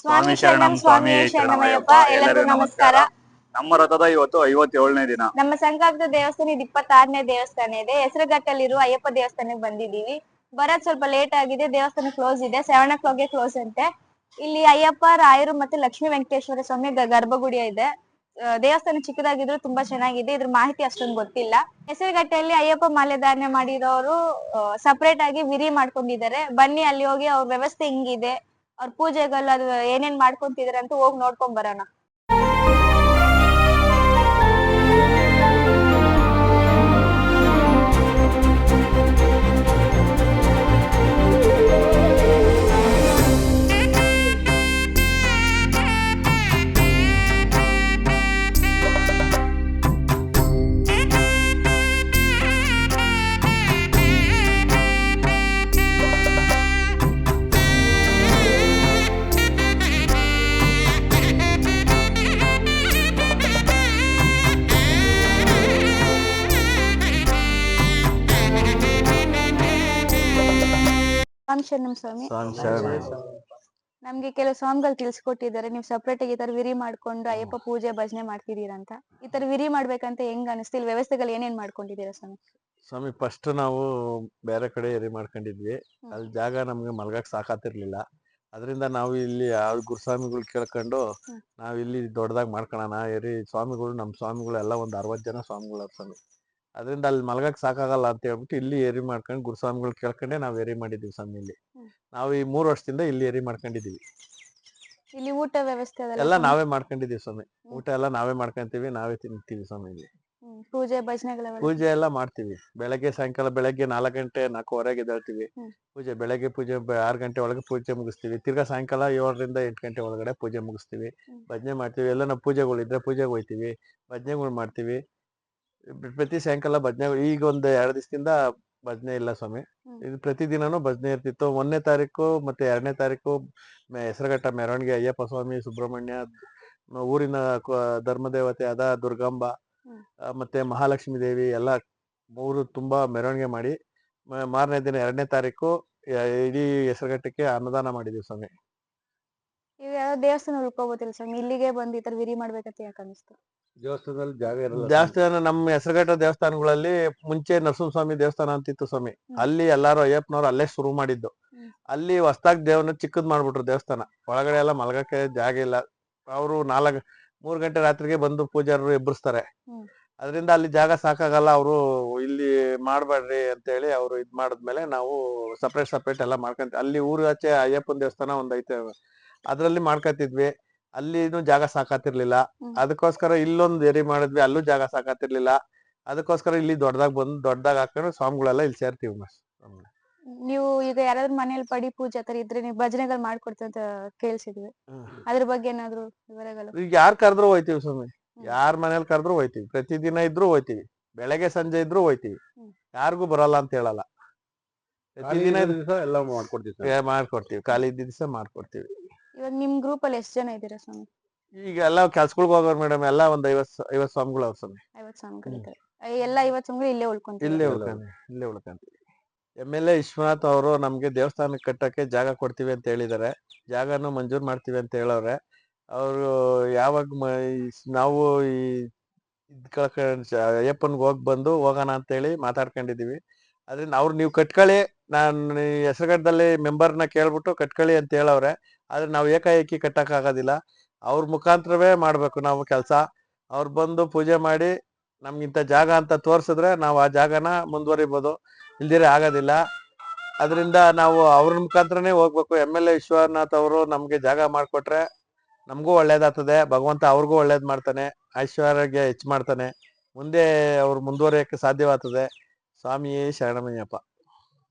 ಸ್ವಾಮಿ ಶರಣಂ ಸ್ವಾಮಿಯೇ ಶರಣಮಯ್ಯಪ್ಪ. ಎಲ್ಲರಿಗೂ ನಮಸ್ಕಾರ. ನಮ್ಮ ರಥದ ಇವತ್ತು 57ನೇ ದಿನ. ನಮ್ಮ ಸಂಘಾಗದ ದೇವಸ್ಥಾನ ಇದು 26ನೇ ದೇವಸ್ಥಾನ ಇದೆ. ಹೆಸರುಘಟ್ಟಲ್ಲಿರುವ ಅಯ್ಯಪ್ಪ ದೇವಸ್ಥಾನಕ್ಕೆ ಬಂದಿದೀವಿ. ಬರೋದ್ ಸ್ವಲ್ಪ ಲೇಟ್ ಆಗಿದೆ. ದೇವಸ್ಥಾನ ಕ್ಲೋಸ್ ಇದೆ. 7 o'clock ಕ್ಲೋಸ್ ಅಂತೆ. ಇಲ್ಲಿ ಅಯ್ಯಪ್ಪ, ರಾಯರು ಮತ್ತೆ ಲಕ್ಷ್ಮೀ ವೆಂಕಟೇಶ್ವರ ಸ್ವಾಮಿ ಗರ್ಭಗುಡಿ ಇದೆ. ದೇವಸ್ಥಾನ ಚಿಕ್ಕದಾಗಿದ್ರು ತುಂಬಾ ಚೆನ್ನಾಗಿದೆ. ಇದ್ರ ಮಾಹಿತಿ ಅಷ್ಟೊಂದು ಗೊತ್ತಿಲ್ಲ. ಹೆಸರುಘಟ್ಟೆಯಲ್ಲಿ ಅಯ್ಯಪ್ಪ ಮಾಲೆ ಧಾರಣೆ ಮಾಡಿರೋರು ಸಪರೇಟ್ ಆಗಿ ವಿರಿ ಮಾಡ್ಕೊಂಡಿದ್ದಾರೆ. ಬನ್ನಿ ಅಲ್ಲಿ ಹೋಗಿ ಅವ್ರ ವ್ಯವಸ್ಥೆ ಹಿಂಗಿದೆ, ಅವ್ರ ಪೂಜೆಗಳು ಅದು ಏನೇನ್ ಮಾಡ್ಕೊಂತಿದಾರೆ ಅಂತ ಹೋಗಿ ನೋಡ್ಕೊಂಡ್ ಬರೋಣ. ಸ್ವಾಮಿ ಶರಣಂ ಸ್ವಾಮಿ. ನಮ್ಗೆ ಕೆಲವು ಸ್ವಾಮಿಗಳು ತಿಳ್ಸಿಕೊಟ್ಟಿದ್ದಾರೆ. ನೀವು ಸಪ್ರೇಟ್ ಆಗಿ ಈ ತರ ವಿರಿ ಮಾಡ್ಕೊಂಡು ಅಯ್ಯಪ್ಪ ಪೂಜೆ ಭಜನೆ ಮಾಡ್ತಿದೀರ ಅಂತ. ಈ ತರ ವಿರಿ ಮಾಡ್ಬೇಕಂತ ಹೆಂಗ್ ಅನಿಸ್ತಿಲ್? ವ್ಯವಸ್ಥೆಗಳು ಏನೇನ್ ಮಾಡ್ಕೊಂಡಿದ್ದೀರಾ ಸ್ವಾಮಿ? ಸ್ವಾಮಿ ಫಸ್ಟ್ ನಾವು ಬೇರೆ ಕಡೆ ಎರಿ ಮಾಡ್ಕೊಂಡಿದ್ವಿ. ಅಲ್ಲಿ ಜಾಗ ನಮ್ಗೆ ಮಲ್ಗಕ್ ಸಾಕಾತಿರ್ಲಿಲ್ಲ. ಅದರಿಂದ ನಾವು ಇಲ್ಲಿ ಗುರುಸ್ವಾಮಿಗಳು ಕೇಳ್ಕೊಂಡು ನಾವ್ ಇಲ್ಲಿ ದೊಡ್ಡದಾಗಿ ಮಾಡ್ಕೊಳೋಣ ಎರಿ. ಸ್ವಾಮಿಗಳು ನಮ್ಮ ಸ್ವಾಮಿಗಳು ಎಲ್ಲ ಒಂದ್ 60 ಜನ ಸ್ವಾಮಿಗಳು ಸ್ವಾಮಿ. ಅದರಿಂದ ಅಲ್ಲಿ ಮಲ್ಗಕ್ ಸಾಕಾಗಲ್ಲ ಅಂತ ಹೇಳ್ಬಿಟ್ಟು ಇಲ್ಲಿ ಎರಿ ಮಾಡ್ಕೊಂಡು ಗುರುಸ್ವಾಮಿಗಳು ಕೇಳ್ಕೊಂಡೆ ನಾವ್ ಎರಿ ಮಾಡಿದೀವಿ ಸ್ವಾಮಿ. ಇಲ್ಲಿ ನಾವು ಈ 3 ವರ್ಷದಿಂದ ಇಲ್ಲಿ ಎರಿ ಮಾಡ್ಕೊಂಡಿದೀವಿ. ಇಲ್ಲಿ ಊಟ ವ್ಯವಸ್ಥೆ ಎಲ್ಲ ನಾವೇ ಮಾಡ್ಕೊಂಡಿದೀವಿ ಸ್ವಾಮಿ. ಊಟ ಎಲ್ಲ ನಾವೇ ಮಾಡ್ಕೊಂತೀವಿ, ನಾವೇ ತಿಂತೀವಿ ಸ್ವಾಮಿ. ಇಲ್ಲಿ ಪೂಜೆ ಭಜನೆಗಳ ಪೂಜೆ ಎಲ್ಲ ಮಾಡ್ತೀವಿ. ಬೆಳಗ್ಗೆ ಸಾಯಂಕಾಲ ಬೆಳಗ್ಗೆ 4 ಗಂಟೆ 4:15 ಎದ್ದೇಳ್ತೀವಿ. ಪೂಜೆ ಬೆಳಗ್ಗೆ ಪೂಜೆ 6 ಗಂಟೆ ಒಳಗೆ ಪೂಜೆ ಮುಗಿಸ್ತೀವಿ. ತಿರ್ಗಾ ಸಾಯಂಕಾಲ 7ರಿಂದ 8 ಗಂಟೆ ಒಳಗಡೆ ಪೂಜೆ ಮುಗಿಸ್ತೀವಿ. ಭಜನೆ ಮಾಡ್ತೀವಿ. ಎಲ್ಲ ನಾವು ಪೂಜೆಗಳಿದ್ರೆ ಪೂಜೆಗೆ ಹೋಯ್ತೀವಿ, ಭಜನೆಗಳು ಮಾಡ್ತೀವಿ. ಪ್ರತಿ ಸಾಯಂಕಾಲ ಭಜನೆ. ಈಗ ಒಂದ್ 2 ದಿವಸದಿಂದ ಭಜನೆ ಇಲ್ಲ ಸ್ವಾಮಿ. ಇದು ಪ್ರತಿದಿನನೂ ಭಜನೆ ಇರ್ತಿತ್ತು. 1ನೇ ತಾರೀಕು ಮತ್ತೆ 2ನೇ ತಾರೀಕು ಹೆಸರುಘಟ್ಟ ಮೆರವಣಿಗೆ ಅಯ್ಯಪ್ಪ ಸ್ವಾಮಿ, ಸುಬ್ರಹ್ಮಣ್ಯ, ಊರಿನ ಧರ್ಮದೇವತೆ ಆದ ದುರ್ಗಾಂಬ ಮತ್ತೆ ಮಹಾಲಕ್ಷ್ಮೀ ದೇವಿ ಎಲ್ಲ 3 ತುಂಬಾ ಮೆರವಣಿಗೆ ಮಾಡಿ ಮಾರನೇ ದಿನ 2ನೇ ತಾರೀಕು ಇಡೀ ಹೆಸರುಘಟ್ಟಕ್ಕೆ ಅನ್ನದಾನ ಮಾಡಿದೀವಿ ಸ್ವಾಮಿ. ಈಗ ಯಾವ ದೇವಸ್ಥಾನ ಉಳ್ಕೋಬೋದಿಲ್ಲ ಸ್ವಾಮಿ, ಇಲ್ಲಿಗೆ ಬಂದು ಈ ತರ ವಿರಿ ಮಾಡ್ಬೇಕಂತ ಯಾಕೆ ಅನಿಸ್ತು? ದೇವಸ್ಥಾನದಲ್ಲಿ ಜಾಗ ಇರಲ್ಲ. ದೇವಸ್ಥಾನ ನಮ್ಮ ಹೆಸರುಘಟ್ಟ ದೇವಸ್ಥಾನಗಳಲ್ಲಿ ಮುಂಚೆ ನರಸಿಂಹಸ್ವಾಮಿ ದೇವಸ್ಥಾನ ಅಂತಿತ್ತು ಸ್ವಾಮಿ. ಅಲ್ಲಿ ಎಲ್ಲಾರು ಅಯ್ಯಪ್ಪನವ್ರು ಅಲ್ಲೇ ಶುರು ಮಾಡಿದ್ದು. ಅಲ್ಲಿ ಹೊಸ್ದಾಗಿ ದೇವನ ಚಿಕ್ಕದ್ ಮಾಡ್ಬಿಟ್ರು ದೇವಸ್ಥಾನ. ಒಳಗಡೆ ಎಲ್ಲ ಮಲ್ಗಕ್ಕೆ ಜಾಗ ಇಲ್ಲ. ಅವರು 3 ಗಂಟೆ ರಾತ್ರಿಗೆ ಬಂದು ಪೂಜಾರರು ಎಬ್ಬರಿಸ್ತಾರೆ. ಅದರಿಂದ ಅಲ್ಲಿ ಜಾಗ ಸಾಕಾಗಲ್ಲ. ಅವರು ಇಲ್ಲಿ ಮಾಡ್ಬೇಡ್ರಿ ಅಂತ ಹೇಳಿ ಅವ್ರು ಇದ್ ಮಾಡಿದ್ಮೇಲೆ ನಾವು ಸಪ್ರೇಟ್ ಎಲ್ಲ ಮಾಡ್ಕೊಂತ ಅಲ್ಲಿ ಊರಾಚೆ ಅಯ್ಯಪ್ಪನ ದೇವಸ್ಥಾನ ಒಂದ್ ಐತೆ, ಅದ್ರಲ್ಲಿ ಮಾಡ್ಕೊತಿದ್ವಿ. ಅಲ್ಲಿನೂ ಜಾಗ ಸಾಕಾತಿರ್ಲಿಲ್ಲ. ಅದಕ್ಕೋಸ್ಕರ ಇಲ್ಲೊಂದು ಎರಿ ಮಾಡಿದ್ವಿ, ಅಲ್ಲೂ ಜಾಗ ಸಾಕಾತಿರ್ಲಿಲ್ಲ. ಅದಕ್ಕೋಸ್ಕರ ಇಲ್ಲಿ ದೊಡ್ಡದಾಗಿ ಹಾಕೊಂಡು ಸ್ವಾಮಿಗಳೆಲ್ಲ ಇಲ್ಲಿ ಸೇರ್ತೀವಿ. ನೀವು ಈಗ ಯಾರಾದ್ರೂ ಮನೇಲಿ ಪಡಿ ಪೂಜೆ ತರ ಇದ್ರೆ ನೀವು ಭಜನೆಗಳು ಮಾಡ್ಕೊಡ್ತೀವಿ ಅಂತ ಕೇಳಿಸಿದ್ವಿ. ಅದ್ರ ಬಗ್ಗೆ ಏನಾದ್ರು ವಿವರಗಳು? ಈಗ ಯಾರ್ ಕರೆದ್ರು ಹೋಯ್ತಿವಿ ಸ್ವಾಮಿ. ಯಾರ್ ಮನೇಲಿ ಕರೆದ್ರು ಹೋಯ್ತಿವಿ. ಪ್ರತಿದಿನ ಇದ್ರು ಹೋಯ್ತಿವಿ, ಬೆಳಗ್ಗೆ ಸಂಜೆ ಇದ್ರು ಹೋಯ್ತಿವಿ. ಯಾರಿಗೂ ಬರಲ್ಲ ಅಂತ ಹೇಳಲ್ಲ. ಪ್ರತಿದಿನ ಎಲ್ಲ ಮಾಡ್ಕೊಡ್ತೀವಿ. ಖಾಲಿ ಇದ್ದ ದಿವಸ ಮಾಡ್ಕೊಡ್ತೀವಿ. ಇವಾಗ ನಿಮ್ ಗ್ರೂಪ್ ಅಲ್ಲಿ ಎಷ್ಟು ಜನ ಇದ್ದೀರಾ ಸ್ವಾಮಿ? ಈಗ ಎಲ್ಲ ಕೆಲ್ಸಗಳಿಗೆ ಹೋಗೋರು ಮೇಡಮ್. ಎಲ್ಲ ಒಂದ್ 50 ಸ್ವಾಮಿಗಳು ಅವ್ರ ಸ್ವಾಮಿ. 50 ಸ್ವಾಮಿಗಳಿದ್ದಾರೆ. ಎಲ್ಲ 50 ಸ್ವಾಮಿಗಳು ಇಲ್ಲೇ ಉಳ್ಕೊಂತೀವಿ. ಇಲ್ಲೇ ಉಳ್ಕೊಂತೀವಿ. MLA ವಿಶ್ವನಾಥ್ ಅವರು ನಮ್ಗೆ ದೇವಸ್ಥಾನ ಕಟ್ಟಕ್ಕೆ ಜಾಗ ಕೊಡ್ತೀವಿ ಅಂತ ಹೇಳಿದಾರೆ. ಜಾಗನು ಮಂಜೂರ್ ಮಾಡ್ತೀವಿ ಅಂತ ಹೇಳವ್ರೆ. ಅವರು ಯಾವಾಗ ನಾವು ಈ ಅಯ್ಯಪ್ಪನ್ಗೆ ಹೋಗೋಣ ಅಂತ ಹೇಳಿ ಮಾತಾಡ್ಕೊಂಡಿದೀವಿ. ಅದ್ರಿಂದ ಅವ್ರು ನೀವು ಕಟ್ಕೊಳ್ಳಿ, ನಾನು ಹೆಸರುಘಟ್ಟದಲ್ಲಿ ಮೆಂಬರ್ನ ಕೇಳ್ಬಿಟ್ಟು ಕಟ್ಕೊಳ್ಳಿ ಅಂತ ಹೇಳವ್ರೆ. ಆದ್ರೆ ನಾವು ಏಕಾಏಕಿ ಕಟ್ಟಕ್ ಆಗೋದಿಲ್ಲ. ಅವ್ರ ಮುಖಾಂತರವೇ ಮಾಡ್ಬೇಕು ನಾವು ಕೆಲ್ಸ. ಅವ್ರು ಬಂದು ಪೂಜೆ ಮಾಡಿ ನಮ್ಗಿಂತ ಜಾಗ ಅಂತ ತೋರ್ಸಿದ್ರೆ ನಾವು ಆ ಜಾಗನ ಮುಂದುವರಿಬೋದು, ಇಲ್ದಿರೆ ಆಗೋದಿಲ್ಲ. ಅದರಿಂದ ನಾವು ಅವ್ರ ಮುಖಾಂತರನೇ ಹೋಗ್ಬೇಕು. MLA ವಿಶ್ವನಾಥ್ ಅವರು ನಮ್ಗೆ ಜಾಗ ಮಾಡ್ಕೊಟ್ರೆ ನಮಗೂ ಒಳ್ಳೇದಾಗ್ತದೆ. ಭಗವಂತ ಅವ್ರಿಗೂ ಒಳ್ಳೇದ್ ಮಾಡ್ತಾನೆ, ಐಶ್ವರ್ಯ ಹೆಚ್ಚು ಮಾಡ್ತಾನೆ. ಮುಂದೆ ಅವ್ರು ಮುಂದುವರಿಯಕ್ಕೆ ಸಾಧ್ಯವಾಗ್ತದೆ. ಸ್ವಾಮಿಯೇ ಶರಣಮಯ್ಯಪ್ಪ.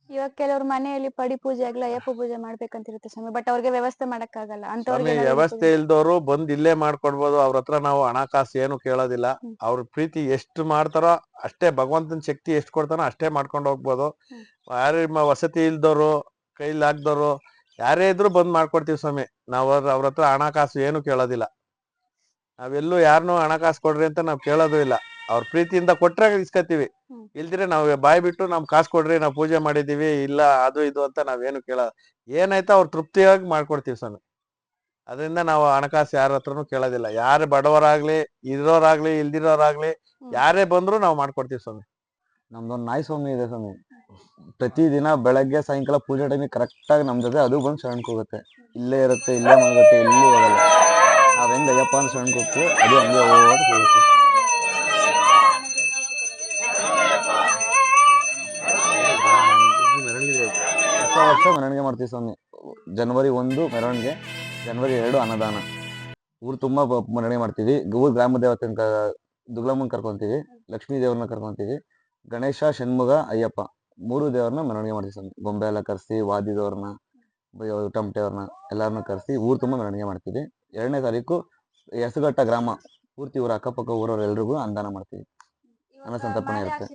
ಇವಾಗ ಕೆಲವ್ರ ಮನೆಯಲ್ಲಿ ಪಡಿ ಪೂಜೆ ಆಗ್ಲಿ ಅಯ್ಯಪ್ಪ ಪೂಜೆ ಮಾಡ್ಬೇಕಂತಿರುತ್ತೆ ಸ್ವಾಮಿ, ಬಟ್ ಅವ್ರಿಗೆ ವ್ಯವಸ್ಥೆ ಮಾಡಕ್ ಆಗಲ್ಲ. ಅಂತವ್ರಿಗೆ ವ್ಯವಸ್ಥೆ ಇಲ್ದವ್ರು ಬಂದ್ ಇಲ್ಲೇ ಮಾಡ್ಕೊಡ್ಬೋದು. ಅವ್ರ ಹತ್ರ ನಾವು ಹಣಕಾಸು ಏನು ಕೇಳೋದಿಲ್ಲ. ಅವ್ರ ಪ್ರೀತಿ ಎಷ್ಟು ಮಾಡ್ತಾರೋ ಅಷ್ಟೇ, ಭಗವಂತನ ಶಕ್ತಿ ಎಷ್ಟು ಕೊಡ್ತಾನೋ ಅಷ್ಟೇ ಮಾಡ್ಕೊಂಡು ಹೋಗ್ಬೋದು. ಯಾರೇ ವಸತಿ ಇಲ್ದವ್ರು, ಕೈಲಾಗ್ದವ್ರು ಯಾರೇ ಇದ್ರು ಬಂದ್ ಮಾಡ್ಕೊಡ್ತೀವಿ ಸ್ವಾಮಿ. ನಾವ್ ಅವ್ರ ಹತ್ರ ಹಣಕಾಸು ಏನು ಕೇಳೋದಿಲ್ಲ. ನಾವೆಲ್ಲೂ ಯಾರನ್ನೂ ಹಣಕಾಸು ಕೊಡ್ರಿ ಅಂತ ನಾವ್ ಕೇಳೋದು ಇಲ್ಲ. ಅವ್ರ ಪ್ರೀತಿಯಿಂದ ಕೊಟ್ರೆ ಇಸ್ಕತೀವಿ, ಇಲ್ದಿರೆ ನಾವ್ ಬಾಯ್ ಬಿಟ್ಟು ನಮ್ ಕಾಸು ಕೊಡ್ರಿ ನಾವ್ ಪೂಜೆ ಮಾಡಿದೀವಿ ಇಲ್ಲ ಅದು ಇದು ಅಂತ ನಾವೇನು ಕೇಳ. ಏನಾಯ್ತಾ ಅವ್ರ ತೃಪ್ತಿಯಾಗಿ ಮಾಡ್ಕೊಡ್ತೀವಿ ಸ್ವಾಮಿ. ಅದರಿಂದ ನಾವು ಹಣಕಾಸು ಯಾರ ಹತ್ರನೂ ಕೇಳೋದಿಲ್ಲ. ಯಾರು ಬಡವರಾಗ್ಲಿ, ಇರೋರಾಗ್ಲಿ, ಇಲ್ದಿರೋರಾಗ್ಲಿ, ಯಾರೇ ಬಂದ್ರು ನಾವು ಮಾಡ್ಕೊಡ್ತೀವಿ ಸ್ವಾಮಿ. ನಮ್ದೊಂದು ನಾಯಿ ಸ್ವಾಮಿ ಇದೆ ಸ್ವಾಮಿ. ಪ್ರತಿದಿನ ಬೆಳಗ್ಗೆ ಸಾಯಂಕಾಲ ಪೂಜೆ ಟೈಮಿಗೆ ಕರೆಕ್ಟಾಗಿ ನಮ್ಮ ಜೊತೆ ಅದು ಬಂದು ಶರಣಕ್ಕೆ ಹೋಗುತ್ತೆ. ಇಲ್ಲೇ ಇರುತ್ತೆ, ಇಲ್ಲೇ ಮಲಗುತ್ತೆ, ಎಲ್ಲೂ ಹೋಗಲ್ಲ. ನಾವ್ ಹೆಂಗ್ ಅಯ್ಯಪ್ಪ ಅಂತ ಶರಣಕ್ಕೆ ಹೋಗ್ತೀವಿ, ಅದು ಹಂಗೆ ಹೋಗುತ್ತೆ. ಹೊಸ ವರ್ಷ ಮೆರವಣಿಗೆ ಮಾಡ್ತೀವಿ ಸ್ವಾಮಿ. ಜನವರಿ 1 ಮೆರವಣಿಗೆ, ಜನವರಿ 2 ಅನ್ನದಾನ. ಊರು ತುಂಬಾ ಮೆರವಣಿಗೆ ಮಾಡ್ತೀವಿ. ಊರ್ ಗ್ರಾಮ ದೇವತೆ ದುಗ್ಲಮ್ಮನ್ ಕರ್ಕೊಂತೀವಿ, ಲಕ್ಷ್ಮೀ ದೇವ್ರನ್ನ ಕರ್ಕೊಂತೀವಿ, ಗಣೇಶ, ಷಣ್ಮುಗ, ಅಯ್ಯಪ್ಪ 3 ದೇವ್ರನ್ನ ಮೆರವಣಿಗೆ ಮಾಡ್ತೀವಿ ಸ್ವಾಮಿ. ಗೊಂಬೆ ಎಲ್ಲ ಕರ್ಸಿ, ವಾದಿದವ್ರನ್ನ, ಟಮಟೆ ಅವ್ರನ್ನ ಎಲ್ಲಾರನ್ನ ಕರ್ಸಿ ಊರು ತುಂಬಾ ಮೆರವಣಿಗೆ ಮಾಡ್ತೀವಿ. 2ನೇ ತಾರೀಕು ಹೆಸಗಟ್ಟ ಗ್ರಾಮ ಪೂರ್ತಿ ಊರ ಅಕ್ಕಪಕ್ಕ ಊರವ್ರ ಎಲ್ರಿಗೂ ಅನ್ನದಾನ ಮಾಡ್ತೀವಿ. ಅನ್ನ ಸಂತರ್ಪಣೆ ಇರುತ್ತೆ.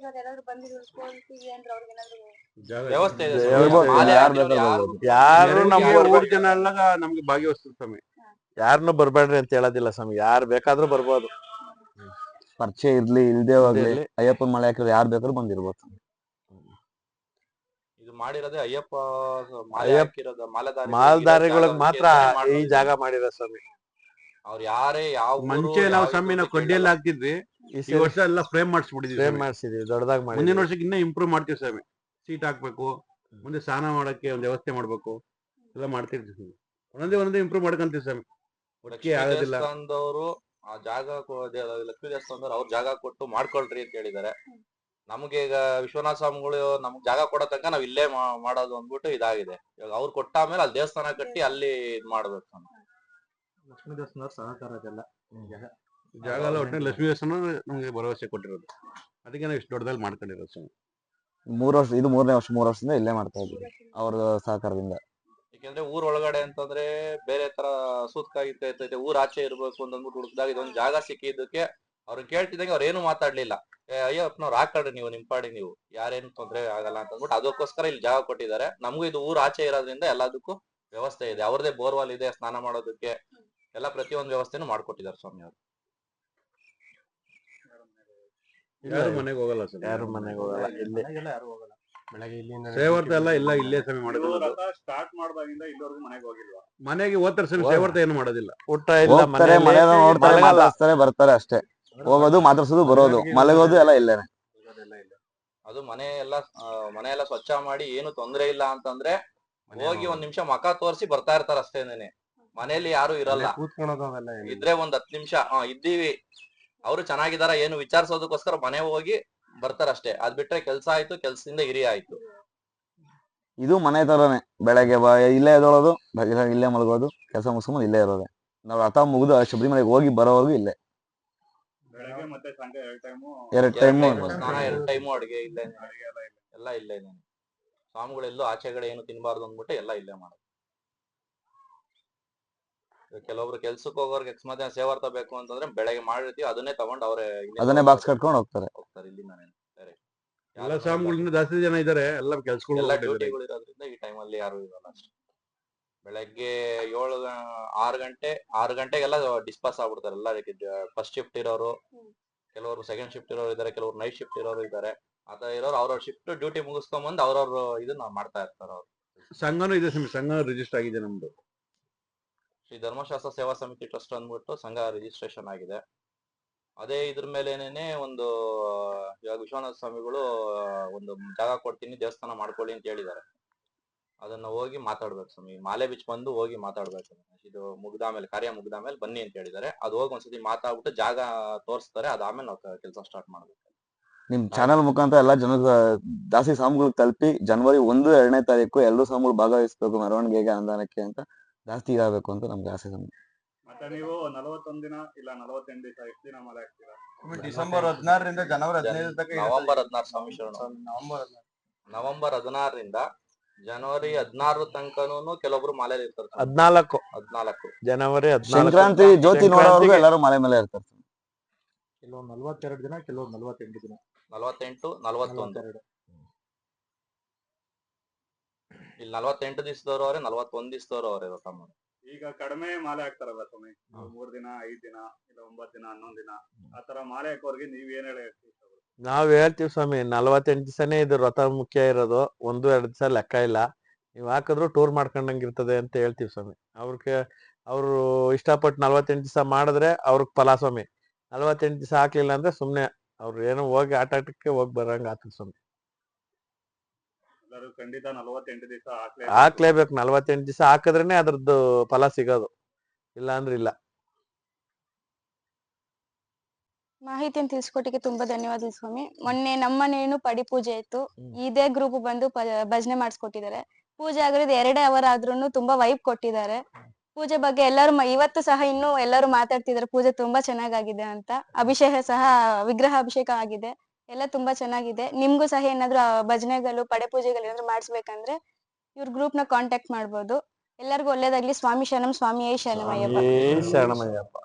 ವ್ಯವಸ್ಥೆ ಇದೆ ಇರ್ಬೋದು, ಮಾಲೆ ಯಾರ್ ಹಾಕಿರೋರು ಬೇಕಾದ್ರೂ ಬರ್ಬೋದು. ಯಾರು ನಮ್ಮ ಮೆರವಣಿಗೆ ಊರ್ ಜನ ಎಲ್ಲ ನಮ್ಗೆ ಭಾಗಿವಹಿಸ್ತಾರೆ ಸ್ವಾಮಿ. ಯಾರನ್ನು ಬರ್ಬೇಡ್ರಿ ಅಂತ ಹೇಳೋದಿಲ್ಲ ಸ್ವಾಮಿ. ಯಾರು ಬೇಕಾದ್ರೂ ಬರ್ಬೋದು. ಪರಿಚಯ ಇರ್ಲಿ ಇಲ್ದೇ ಹೋಗ್ಲಿ, ಇರ್ಲಿ. ಅಯ್ಯಪ್ಪನ ಮಳೆ ಹಾಕಿದ್ರೆ ಯಾರು ಬೇಕಾದ್ರೂ ಬಂದಿರ್ಬೋದು. ಇದು ಮಾಡಿರೋದೇ ಅಯ್ಯಪ್ಪ ಮಾಲೆ ಅಯ್ಯಪ್ಪ ಹಾಕಿರೋದು ಮಾಲೆದಾರಿ ಮಾಲ್ದಾರಿಗಳಿಗೆ ಮಾತ್ರ ಈ ಜಾಗ ಮಾಡಿರೋ ಸ್ವಾಮಿ. ಅವ್ರು ಯಾರೇ ಯಾವ ಮುಂಚೆ ನಾವು ಸ್ವಾಮಿ ನಾವು ಕಡ್ಡಿಯಲ್ಲಿ ಹಾಕ್ತಿದ್ವಿ. ಈ ವರ್ಷ ಎಲ್ಲ ಫ್ರೇಮ್ ಮಾಡಿಸ್ಬಿಟ್ಟಿದ್ವಿ. ಫ್ರೇಮ್ ಮಾಡಿಸಿದೀವಿ, ದೊಡ್ಡದಾಗಿ ಮಾಡಿ. ಮುಂದಿನ ವರ್ಷಕ್ಕೆ ಇನ್ನೂ ಇಂಪ್ರೂವ್ ಮಾಡ್ತೀವಿ ಸ್ವಾಮಿ. ಸೀಟ್ ಹಾಕ್ಬೇಕು, ಮುಂದೆ ಸ್ನಾನ ಮಾಡಕ್ಕೆ ಒಂದು ವ್ಯವಸ್ಥೆ ಮಾಡ್ಬೇಕು, ಎಲ್ಲ ಮಾಡ್ತಿರ್ತೀವಿ ಸ್ವಾಮಿ. ಒಂದೊಂದೇ ಇಂಪ್ರೂವ್ ಮಾಡ್ಕೊಂತೀವಿ ಸ್ವಾಮಿ. ಒಟ್ಟಿಗೆ ಆಗೋದಿಲ್ಲ. ದೇವಸ್ಥಾನದವರು ಆ ಜಾಗ ಲಕ್ಷ್ಮೀ ದೇವಸ್ಥಾನದವ್ರು ಅವ್ರ ಜಾಗ ಕೊಟ್ಟು ಮಾಡ್ಕೊಳ್ರಿ ಅಂತ ಹೇಳಿದ್ದಾರೆ. ನಮ್ಗೆ ಈಗ ವಿಶ್ವನಾಥ ಸ್ವಾಮಿಗಳು ನಮ್ಗೆ ಜಾಗ ಕೊಡೋ ತನಕ ನಾವ್ ಇಲ್ಲೇ ಮಾಡೋದು ಅಂದ್ಬಿಟ್ಟು ಇದಾಗಿದೆ. ಇವಾಗ ಅವ್ರು ಕೊಟ್ಟಾದ್ಮೇಲೆ ಅಲ್ಲಿ ದೇವಸ್ಥಾನ ಕಟ್ಟಿ ಅಲ್ಲಿ ಇದ್ ಮಾಡ್ಬೇಕು ಸ್ವಾಮಿ. ಲಕ್ಷ್ಮೀ ದೇವಸ್ಥಾನ ಸಹಕಾರ ಅದೆಲ್ಲ ಜಾಗ ಎಲ್ಲ ಒಟ್ಟಿನಲ್ಲಿ ಲಕ್ಷ್ಮೀ ದೇವಸ್ಥಾನ ನಮ್ಗೆ ಭರವಸೆ ಕೊಟ್ಟಿರೋದು. ಅದಕ್ಕೆ ನಾವು ಇಷ್ಟು ದೊಡ್ಡದಾಗಿ ಮಾಡ್ಕೊಂಡಿರೋದು ಸ್ವಾಮಿ. 3 ವರ್ಷ, ಇದು 3ನೇ ವರ್ಷ, 3 ವರ್ಷದಿಂದ ಇಲ್ಲೇ ಮಾಡ್ತಾ ಇದ್ದೀವಿ ಅವ್ರ ಸಹಕಾರದಿಂದ. ಯಾಕೆಂದ್ರೆ ಊರ್ ಒಳಗಡೆ ಅಂತಂದ್ರೆ ಬೇರೆ ತರ ಸೂತ್ಕಾಗಿರ್ತೈತೆ, ಊರ್ ಆಚೆ ಇರ್ಬೇಕು ಅಂತಂದ್ಬಿಟ್ಟು ಹುಡುಕ್ದಾಗ ಇದೊಂದು ಜಾಗ ಸಿಕ್ಕಿದ್ದಕ್ಕೆ ಅವ್ರನ್ನ ಕೇಳ್ತಿದ್ದಂಗೆ ಅವ್ರು ಏನು ಮಾತಾಡ್ಲಿಲ್ಲ. ಅಯ್ಯಪ್ಪನವ್ರು ಹಾಕಳ್ರಿ ನೀವು ನಿಮ್ ಪಾಡಿ, ನೀವು ಯಾರೇನು ತೊಂದ್ರೆ ಆಗಲ್ಲ ಅಂತ ಅಂದ್ಬಿಟ್ಟು ಅದಕ್ಕೋಸ್ಕರ ಇಲ್ಲಿ ಜಾಗ ಕೊಟ್ಟಿದ್ದಾರೆ. ನಮಗೂ ಇದು ಊರ್ ಆಚೆ ಇರೋದ್ರಿಂದ ಎಲ್ಲದಕ್ಕೂ ವ್ಯವಸ್ಥೆ ಇದೆ. ಅವ್ರದೇ ಬೋರ್ವಾಲ್ ಇದೆ, ಸ್ನಾನ ಮಾಡೋದಕ್ಕೆ ಎಲ್ಲ ಪ್ರತಿಯೊಂದು ವ್ಯವಸ್ಥೆನೂ ಮಾಡ್ಕೊಟ್ಟಿದ್ದಾರೆ ಸ್ವಾಮಿ ಅವರು. ಯಾರು ಮನೆಗೆ ಹೋಗಲ್ಲ ಸ್ವಾಮಿ. ಯಾರು ಮನೆಗೆ ಹೋಗಲ್ಲ. ಇಲ್ಲಿ ಸೇವರ್ತ ಎಲ್ಲ ಇಲ್ಲ ಇಲ್ಲೇ ಸ್ವಾಮಿ ಮಾಡೋದು. ಸ್ಟಾರ್ಟ್ ಮಾಡಿದಾಗಿಂದ ಇಲ್ಲಿವರೆಗೂ ಮನೆಗೆ ಹೋಗಿಲ್ವಾ? ಮನೆಗೆ ಹೋಗ್ತಾರೆ ಸ್ವಾಮಿ, ಸೇವರ್ತ ಏನು ಮಾಡೋದಿಲ್ಲ. ಊಟ ಇಲ್ಲ, ಹೋಗ್ತಾರೆ, ಮನೆಯಲ್ಲಿ ಮನೆಯವ್ರು ನೋಡ್ತಾರೆ, ಮಲಗಲ್ಲ. ಮಾತಾಡ್ಸ್ತಾರೆ, ಬರ್ತಾರೆ ಅಷ್ಟೇ. ಹೋಗೋದು, ಮಾತಾಡ್ಸೋದು, ಬರೋದು, ಮಲಗೋದು ಎಲ್ಲ ಇಲ್ಲೇನೆ. ಅದು ಮನೆ ಎಲ್ಲ ಸ್ವಚ್ಛ ಮಾಡಿ ಏನು ತೊಂದ್ರೆ ಇಲ್ಲ ಅಂತಂದ್ರೆ ಹೋಗಿ ಒಂದ್ ನಿಮಿಷ ಮಕ ತೋರಿಸಿ ಬರ್ತಾ ಇರ್ತಾರ ಅಷ್ಟೇನೇನೆ. ಮನೆಯಲ್ಲಿ ಯಾರು ಇರಲ್ಲ. ಇದ್ರೆ ಒಂದ್ 10 ನಿಮಿಷ ಇದ್ದೀವಿ, ಅವ್ರು ಚೆನ್ನಾಗಿದಾರ ಏನು ವಿಚಾರಿಸೋದಕ್ಕೋಸ್ಕರ ಮನೆ ಹೋಗಿ ಬರ್ತಾರಷ್ಟೇ. ಅದ್ ಬಿಟ್ರೆ ಕೆಲ್ಸ ಆಯ್ತು, ಕೆಲ್ಸದಿಂದ ಹಿರಿಯ ಆಯ್ತು. ಇದು ಮನೆ ತರನೇ. ಬೆಳಗ್ಗೆ ಇಲ್ಲೇ ಎದ್ದೋಳೋದು, ಇಲ್ಲೇ ಮಲಗೋದು, ಕೆಲಸ ಮುಗಿಸ್ಕೊಂಡು ಇಲ್ಲೇ ಇರೋದೆ. ನಾವು ರಥ ಮುಗಿದು ಶಬರಿಮಲೆಗೆ ಹೋಗಿ ಬರೋವರೆಗೂ ಇಲ್ಲೇ. ಬೆಳಗ್ಗೆ ಮತ್ತೆ ಸಂಜೆ 2 ಟೈಮು 2 ಟೈಮು ಸ್ನಾನ, 2 ಟೈಮು ಅಡ್ಗೆ ಇಲ್ಲೇ, ಎಲ್ಲ ಇಲ್ಲೇ. ಸ್ವಾಮಿಗಳೆಲ್ಲೂ ಆಚೆಗಡೆ ಏನು ತಿನ್ಬಾರ್ದು ಅಂದ್ಬಿಟ್ಟು ಎಲ್ಲ ಇಲ್ಲೇ ಮಾಡೋದು. ಕೆಲವೊಬ್ರು ಕೆಲ್ಸಕ್ಕೆ ಹೋಗೋರ್ಗೆ ಅಕಸ್ಮಾತ್ ಸೇವಾರ್ಥ ಬೇಕು ಅಂತಂದ್ರೆ ಬೆಳಗ್ಗೆ ಮಾಡಿರ್ತೀವಿ, ಅದನ್ನೇ ತಗೊಂಡು ಅವರೇ ಅದನ್ನೇ ಬಾಕ್ಸ್ ಕಟ್ಕೊಂಡು ಹೋಗ್ತಾರೆ. ಇಲ್ಲಿಂದಾನೆ. ಎಲ್ಲ ಸ್ವಾಮಿಗಳಿಂದ ಜಾಸ್ತಿ ಜನ ಇದಾರೆ, ಎಲ್ಲ ಕೆಲ್ಸಗಳು ಎಲ್ಲ ಡ್ಯೂಟಿಗಳು ಇರೋದ್ರಿಂದ ಈ ಟೈಮಲ್ಲಿ ಯಾರು ಇರಲ್ಲ ಅಷ್ಟೇ. ಬೆಳಗ್ಗೆ 6 ಗಂಟೆಗೆಲ್ಲ ಡಿಸ್ಪಾಸ್ ಆಗ್ಬಿಡ್ತಾರೆ ಎಲ್ಲ. ಫಸ್ಟ್ ಶಿಫ್ಟ್ ಇರೋರು, ಕೆಲವರು ಸೆಕೆಂಡ್ ಶಿಫ್ಟ್ ಇರೋರು ಇದಾರೆ, ಕೆಲವರು ನೈಟ್ ಶಿಫ್ಟ್ ಇರೋರು ಇದಾರೆ. ಆತರ ಇರೋರು ಅವ್ರವ್ರ ಶಿಫ್ಟ್ ಡ್ಯೂಟಿ ಮುಗಿಸ್ಕೊಂಡ್ ಅವ್ರವ್ರ ಇದನ್ನ ಮಾಡ್ತಾ ಇರ್ತಾರೆ. ಅವ್ರು ಸಂಘನೂ ಇದೆ ಸ್ವಾಮಿ, ಸಂಘ ರಿಜಿಸ್ಟರ್ ಆಗಿದೆ ನಮ್ದು. ಶ್ರೀ ಧರ್ಮಶಾಸ್ತ್ರ ಸೇವಾ ಸಮಿತಿ ಟ್ರಸ್ಟ್ ಅಂದ್ಬಿಟ್ಟು ಸಂಘ ರಿಜಿಸ್ಟ್ರೇಷನ್ ಆಗಿದೆ. ಅದೇ ಇದ್ರ ಮೇಲೇನೆ ಒಂದು ಇವಾಗ ವಿಶ್ವನಾಥ ಸ್ವಾಮಿಗಳು ಒಂದು ಜಾಗ ಕೊಡ್ತೀನಿ, ದೇವಸ್ಥಾನ ಮಾಡ್ಕೊಳ್ಳಿ ಅಂತ ಹೇಳಿದ್ದಾರೆ. ಅದನ್ನ ಹೋಗಿ ಮಾತಾಡ್ಬೇಕು ಸ್ವಾಮಿ. ಮಾಲೆ ಬಿಚ್ಚ ಬಂದು ಹೋಗಿ ಮಾತಾಡ್ಬೇಕು. ಇದು ಮುಗ್ದಾಮೇಲೆ, ಕಾರ್ಯ ಮುಗ್ದಾಮೇಲೆ ಬನ್ನಿ ಅಂತ ಹೇಳಿದ್ದಾರೆ. ಅದು ಹೋಗಿ ಒಂದ್ಸತಿ ಮಾತಾಡ್ಬಿಟ್ಟು ಜಾಗ ತೋರಿಸ್ತಾರೆ. ಅದಾದ್ಮೇಲೆ ನಾವು ಕೆಲಸ ಸ್ಟಾರ್ಟ್ ಮಾಡ್ಬೇಕು. ನಿಮ್ ಚಾನಲ್ ಮುಖಾಂತರ ಎಲ್ಲಾ ಜನಕ್ಕೆ ಜಾಸ್ತಿ ಸ್ವಾಮಿಗಳು ತಲುಪಿ ಜನವರಿ 1, 2ನೇ ತಾರೀಕು ಎಲ್ಲರೂ ಸ್ವಾಮಿಗಳು ಭಾಗವಹಿಸ್ಬೇಕು ಮೆರವಣಿಗೆಗೆ, ಅನುದಾನಕ್ಕೆ ಅಂತ ಜಾಸ್ತಿ ಇದಾಗಬೇಕು ಅಂತ ನಮ್ಗೆ ಆಸೆ. ಮತ್ತೆ ನೀವು 41 ದಿನ ಇಲ್ಲ 48 ದಿವಸ ಎಷ್ಟು ದಿನ ಮಾಲೆ ಹಾಕ್ತೀರಾ? ಡಿಸೆಂಬರ್ 16ರಿಂದ ಜನವರಿ 15 ತನಕ ನವೆಂಬರ್ 16 ಸ್ವಾಮಿ ಶರಣ. ನವೆಂಬರ್ 16ರಿಂದ ಜನವರಿ 16 ತನಕನೂ ಕೆಲವೊಬ್ರು ಮಾಲೆಯಲ್ಲಿ ಇರ್ತಾರೆ. 14 ಜನವರಿ 14 ಸಂಕ್ರಾಂತಿ ಜ್ಯೋತಿ ನೋಡೋವರೆಗೂ ಎಲ್ಲರೂ ಮಲೆ ಮೇಲೆ ಇರ್ತಾರೆ. ಕೆಲವು 42 ದಿನ, ಕೆಲವು 48 ದಿನ, 48, 41. ಇಲ್ಲಿ 48 ದಿವಸದವ್ರು ಅವ್ರೆ, 41 ದಿವಸದವ್ರು ಅವ್ರೆ. ಈಗ ಕಡಿಮೆ ಮಾಲೆ ಹಾಕ್ತಾರಲ್ಲ ಸ್ವಾಮಿ, 3 ದಿನ, 5 ದಿನ ಇಲ್ಲ 9 ದಿನ, 11 ದಿನ, ಆತರ ಮಾಲೆ ಹಾಕೋರ್ಗೆ ನೀವ್ ಏನ್ ಹೇಳಿ? ನಾವ್ ಹೇಳ್ತೀವಿ ಸ್ವಾಮಿ, 48 ದಿವಸನೇ ಇದು ವ್ರತ ಮುಖ್ಯ ಇರೋದು. 1-2 ದಿವಸ ಲೆಕ್ಕ ಇಲ್ಲ. ನೀವ್ ಹಾಕಿದ್ರು ಟೂರ್ ಮಾಡ್ಕೊಂಡಂಗ್ ಇರ್ತದೆ ಅಂತ ಹೇಳ್ತೀವಿ ಸ್ವಾಮಿ. ಅವ್ರಿಗೆ ಅವರು ಇಷ್ಟಪಟ್ಟು 48 ದಿವಸ ಮಾಡಿದ್ರೆ ಅವ್ರಿಗೆ ಫಲ ಸ್ವಾಮಿ. 48 ದಿವಸ ಹಾಕ್ಲಿಲ್ಲ ಅಂದ್ರೆ ಸುಮ್ನೆ ಅವ್ರು ಏನೋ ಹೋಗಿ ಆಟಕ್ಕೆ ಹೋಗಿ ಬರಂಗ ಆತದ ಸ್ವಾಮಿ. ಎಲ್ಲರೂ ಖಂಡಿತ 48 ದಿವಸ ಹಾಕ್ಲೇಬೇಕು. 48 ದಿವಸ ಹಾಕಿದ್ರೇನೆ ಅದ್ರದ್ದು ಫಲ ಸಿಗೋದು, ಇಲ್ಲ ಅಂದ್ರೆ ಇಲ್ಲ. ಮಾಹಿತಿಯನ್ನು ತಿಳಿಸ್ಕೊಟ್ಟಿಗೆ ತುಂಬಾ ಧನ್ಯವಾದಗಳು ಸ್ವಾಮಿ. ಮೊನ್ನೆ ನಮ್ಮನೇನು ಪಡಿ ಪೂಜೆ ಇತ್ತು. ಇದೇ ಗ್ರೂಪ್ ಬಂದು ಭಜನೆ ಮಾಡಿಸ್ಕೊಟ್ಟಿದ್ದಾರೆ. ಪೂಜೆ ಆಗಿರೋದು 2 ಅವರ್ ಆದ್ರೂನು ತುಂಬಾ ವೈಬ್ ಕೊಟ್ಟಿದ್ದಾರೆ. ಪೂಜೆ ಬಗ್ಗೆ ಎಲ್ಲರೂ ಇವತ್ತು ಸಹ ಇನ್ನೂ ಎಲ್ಲರೂ ಮಾತಾಡ್ತಿದ್ದಾರೆ ಪೂಜೆ ತುಂಬಾ ಚೆನ್ನಾಗಾಗಿದೆ ಅಂತ. ಅಭಿಷೇಕ ಸಹ ವಿಗ್ರಹ ಅಭಿಷೇಕ ಆಗಿದೆ, ಎಲ್ಲ ತುಂಬಾ ಚೆನ್ನಾಗಿದೆ. ನಿಮ್ಗೂ ಸಹ ಏನಾದ್ರು ಭಜನೆಗಳು ಪಡೆ ಪೂಜೆಗಳು ಏನಾದ್ರು ಮಾಡಿಸ್ಬೇಕಂದ್ರೆ ಇವ್ರ ಗ್ರೂಪ್ ನ ಕಾಂಟ್ಯಾಕ್ಟ್ ಮಾಡ್ಬೋದು. ಎಲ್ಲರಿಗೂ ಒಳ್ಳೇದಾಗ್ಲಿ. ಸ್ವಾಮಿ ಶರಣಂ, ಸ್ವಾಮಿಯೇ ಶರಣಮಯ್ಯಪ್ಪ. ಶರಣಮಯ್ಯಪ್ಪ.